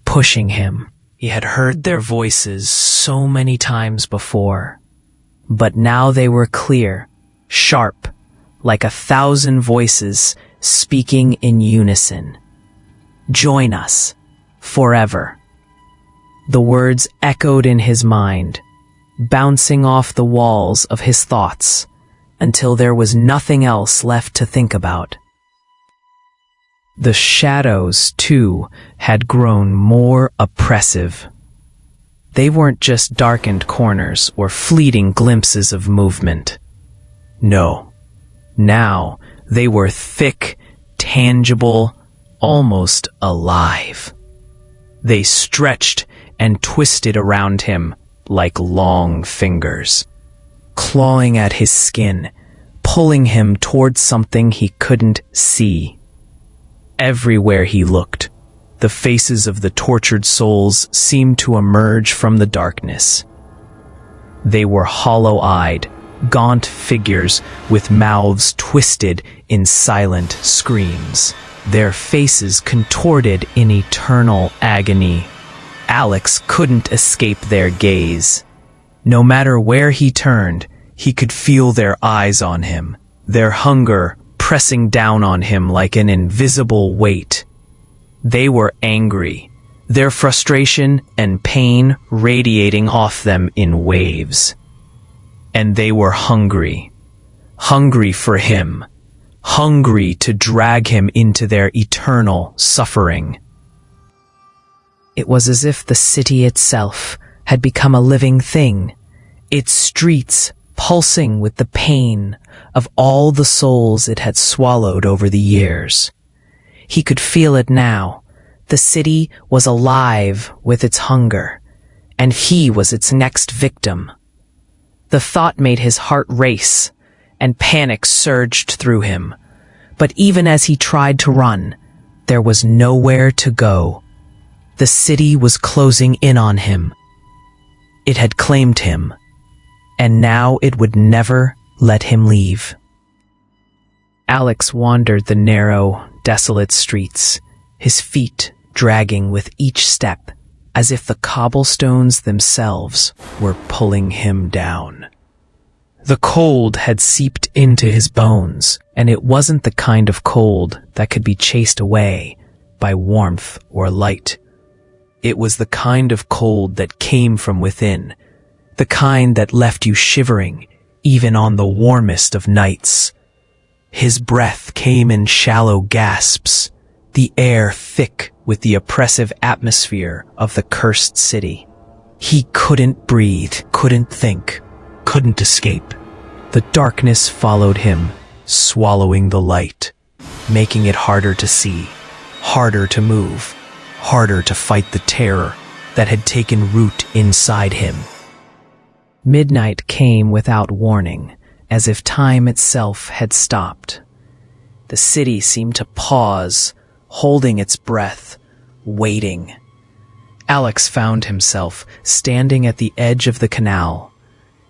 pushing him. He had heard their voices so many times before, but now they were clear, sharp, like 1,000 voices speaking in unison. "Join us, forever." The words echoed in his mind, bouncing off the walls of his thoughts until there was nothing else left to think about. The shadows, too, had grown more oppressive. They weren't just darkened corners or fleeting glimpses of movement. No, now they were thick, tangible, almost alive. They stretched and twisted around him like long fingers, clawing at his skin, pulling him towards something he couldn't see. Everywhere he looked, the faces of the tortured souls seemed to emerge from the darkness. They were hollow-eyed, gaunt figures with mouths twisted in silent screams, their faces contorted in eternal agony. Alex couldn't escape their gaze. No matter where he turned, he could feel their eyes on him, their hunger pressing down on him like an invisible weight. They were angry, their frustration and pain radiating off them in waves. And they were hungry, hungry for him, hungry to drag him into their eternal suffering. It was as if the city itself had become a living thing, its streets pulsing with the pain of all the souls it had swallowed over the years. He could feel it now. The city was alive with its hunger, and he was its next victim. The thought made his heart race, and panic surged through him. But even as he tried to run, there was nowhere to go. The city was closing in on him. It had claimed him, and now it would never let him leave. Alex wandered the narrow, desolate streets, his feet dragging with each step, as if the cobblestones themselves were pulling him down. The cold had seeped into his bones, and it wasn't the kind of cold that could be chased away by warmth or light. It was the kind of cold that came from within, the kind that left you shivering even on the warmest of nights. His breath came in shallow gasps, the air thick with the oppressive atmosphere of the cursed city. He couldn't breathe, couldn't think, couldn't escape. The darkness followed him, swallowing the light, making it harder to see, harder to move, harder to fight the terror that had taken root inside him. Midnight came without warning, as if time itself had stopped. The city seemed to pause, holding its breath, waiting. Alex found himself standing at the edge of the canal,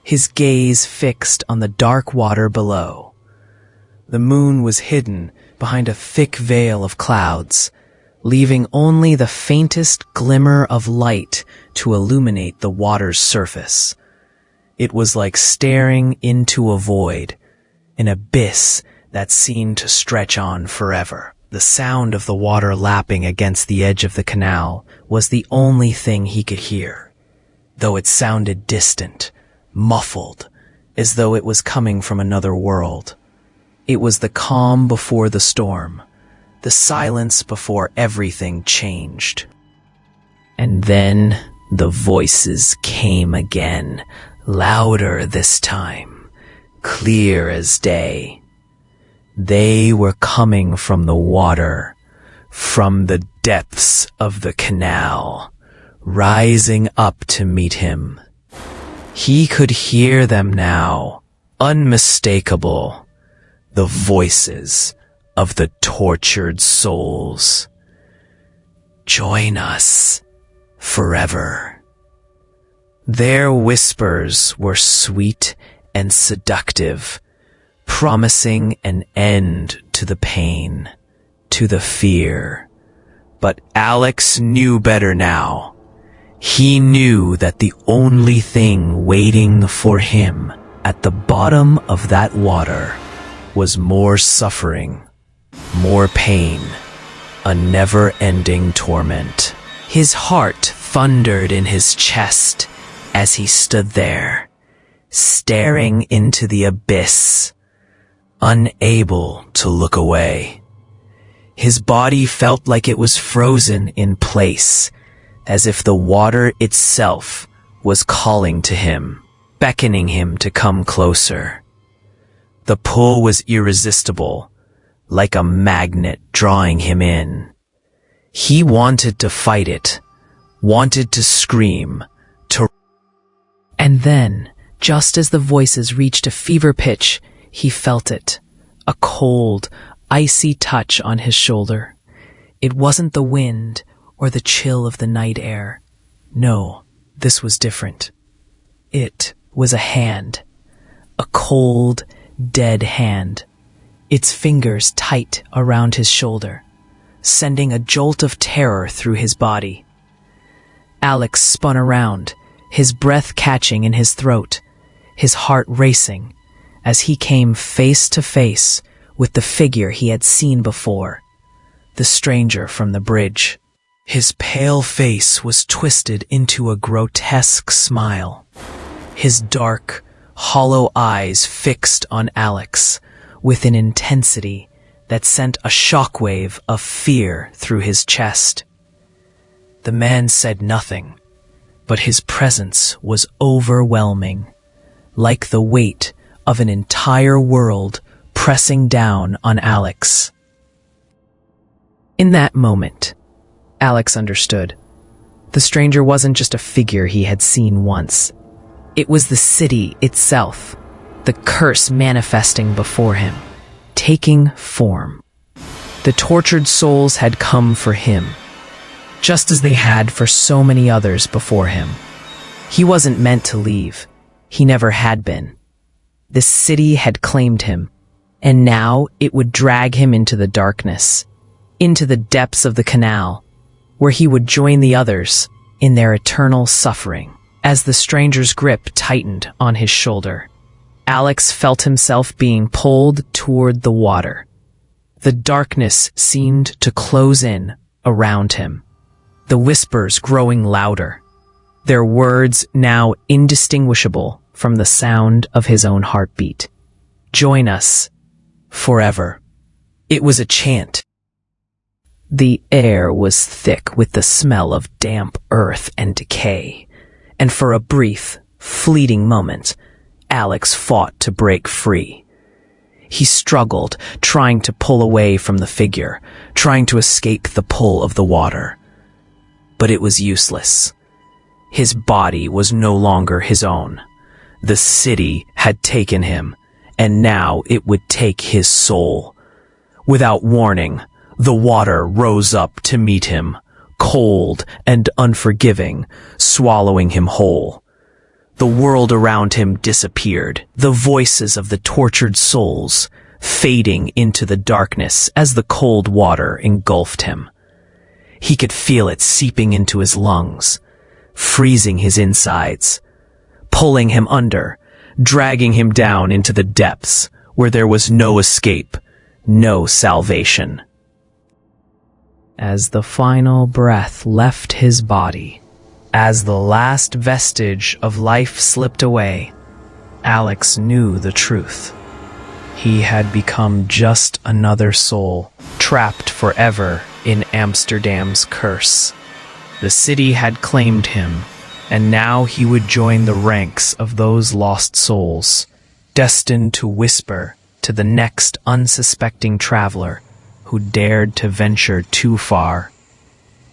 his gaze fixed on the dark water below. The moon was hidden behind a thick veil of clouds, leaving only the faintest glimmer of light to illuminate the water's surface. It was like staring into a void, an abyss that seemed to stretch on forever. The sound of the water lapping against the edge of the canal was the only thing he could hear, though it sounded distant, muffled, as though it was coming from another world. It was the calm before the storm, the silence before everything changed. And then the voices came again, louder this time, clear as day. They were coming from the water, from the depths of the canal, rising up to meet him. He could hear them now, unmistakable, the voices of the tortured souls. Join us forever. Their whispers were sweet and seductive, promising an end to the pain, to the fear. But Alex knew better now. He knew that the only thing waiting for him at the bottom of that water was more suffering, more pain, a never-ending torment. His heart thundered in his chest, as he stood there, staring into the abyss, unable to look away. His body felt like it was frozen in place, as if the water itself was calling to him, beckoning him to come closer. The pull was irresistible, like a magnet drawing him in. He wanted to fight it, wanted to scream, And then, just as the voices reached a fever pitch, he felt it, a cold, icy touch on his shoulder. It wasn't the wind or the chill of the night air. No, this was different. It was a hand, a cold, dead hand, its fingers tight around his shoulder, sending a jolt of terror through his body. Alex spun around, his breath catching in his throat, his heart racing, as he came face to face with the figure he had seen before, the stranger from the bridge. His pale face was twisted into a grotesque smile, his dark, hollow eyes fixed on Alex with an intensity that sent a shockwave of fear through his chest. The man said nothing, but his presence was overwhelming, like the weight of an entire world pressing down on Alex. In that moment, Alex understood. The stranger wasn't just a figure he had seen once. It was the city itself, the curse manifesting before him, taking form. The tortured souls had come for him, just as they had for so many others before him. He wasn't meant to leave. He never had been. The city had claimed him, and now it would drag him into the darkness, into the depths of the canal, where he would join the others in their eternal suffering. As the stranger's grip tightened on his shoulder, Alex felt himself being pulled toward the water. The darkness seemed to close in around him, the whispers growing louder, their words now indistinguishable from the sound of his own heartbeat. Join us forever. It was a chant. The air was thick with the smell of damp earth and decay, and for a brief, fleeting moment, Alex fought to break free. He struggled, trying to pull away from the figure, trying to escape the pull of the water. But it was useless. His body was no longer his own. The city had taken him, and now it would take his soul. Without warning, the water rose up to meet him, cold and unforgiving, swallowing him whole. The world around him disappeared, the voices of the tortured souls fading into the darkness as the cold water engulfed him. He could feel it seeping into his lungs, freezing his insides, pulling him under, dragging him down into the depths where there was no escape, no salvation. As the final breath left his body, as the last vestige of life slipped away, Alex knew the truth. He had become just another soul, trapped forever in Amsterdam's curse. The city had claimed him, and now he would join the ranks of those lost souls, destined to whisper to the next unsuspecting traveler who dared to venture too far.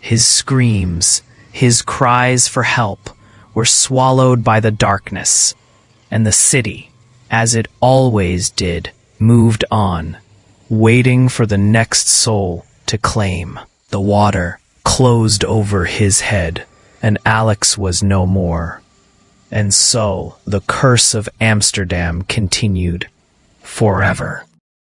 His screams, his cries for help, were swallowed by the darkness, and the city, as it always did, moved on, waiting for the next soul to claim. The water closed over his head, and Alex was no more. And so the curse of Amsterdam continued forever.